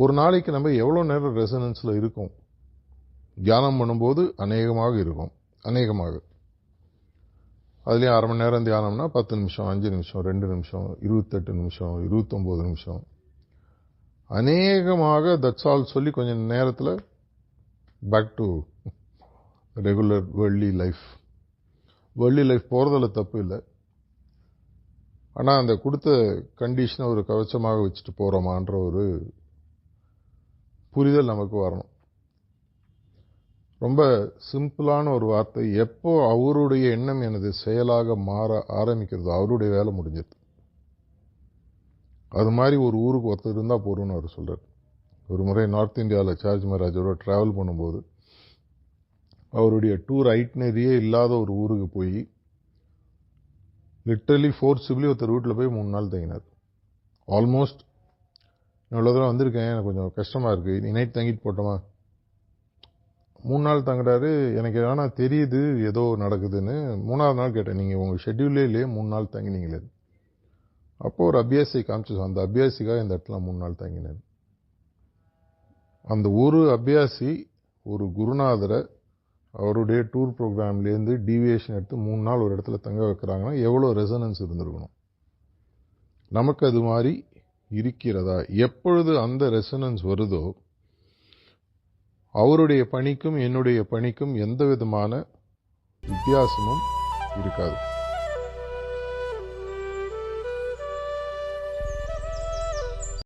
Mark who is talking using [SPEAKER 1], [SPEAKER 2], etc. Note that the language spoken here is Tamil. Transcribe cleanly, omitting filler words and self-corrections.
[SPEAKER 1] ஒரு நாளைக்கு நம்ம எவ்வளோ நேரம் ரெசனன்ஸில் இருக்கும்? தியானம் பண்ணும்போது அநேகமாக இருக்கும். அநேகமாக அதுலேயும் அரை மணி நேரம் தியானம்னா 10 நிமிஷம், 5 நிமிஷம், 2 நிமிஷம், 28 நிமிஷம், 29 நிமிஷம். அநேகமாக தட்ஸ் ஆல் சொல்லி கொஞ்சம் நேரத்தில் back to regular worldly life. Worldly life போகிறதில் தப்பு இல்லை. ஆனால் அந்த கொடுத்த கண்டிஷனை ஒரு கவச்சமாக வச்சுட்டு போகிறோமான்ற ஒரு புரிதல் நமக்கு வரணும். ரொம்ப சிம்பிளான ஒரு வார்த்தை, எப்போ அவருடைய எண்ணம் எனது செயலாக மாற ஆரம்பிக்கிறதோ அவருடைய வேலை முடிஞ்சது. அது மாதிரி ஒரு ஊருக்கு ஒருத்தர் இருந்தால் போறோம்னு அவர் சொல்கிறார். ஒரு முறை நார்த் இந்தியாவில் சார்ஜ் மகாராஜோட ட்ராவல் பண்ணும்போது அவருடைய டூர் ஐட்னரியே இல்லாத ஒரு ஊருக்கு போய் லிட்டரலி ஃபோர்ஸிபிளி ஒருத்தர் வீட்டில் போய் 3 நாள் தங்கினார். ஆல்மோஸ்ட் இவ்வளோ தூரம் வந்திருக்கேன், எனக்கு கொஞ்சம் கஷ்டமாக இருக்குது, நீ நைட் தங்கிட்டு போட்டோமா. 3 நாள் தங்குறாரு. எனக்கு ஆனால் தெரியுது ஏதோ நடக்குதுன்னு. 3ஆவது நாள் கேட்டேன், நீங்கள் உங்கள் ஷெட்யூல்லே இல்லையே 3 நாள் தங்கினீங்களே. அப்போது ஒரு அபியாசி காமிச்சு, அந்த அபியாசிக்காக இந்த இடத்துல 3 நாள் தங்கினேன். அந்த ஒரு அபியாசி ஒரு குருநாதரை அவருடைய டூர் ப்ரோக்ராம்லேருந்து டீவியேஷன் எடுத்து 3 நாள் ஒரு இடத்துல தங்க வைக்கிறாங்கன்னா எவ்வளோ ரெசனன்ஸ் இருந்திருக்கணும். நமக்கு அது மாதிரி இருக்கிறதா? எப்பொழுது அந்த ரெசனன்ஸ் வருதோ அவருடைய பணிக்கும் என்னுடைய பணிக்கும் எந்த விதமான வித்தியாசமும் இருக்காது.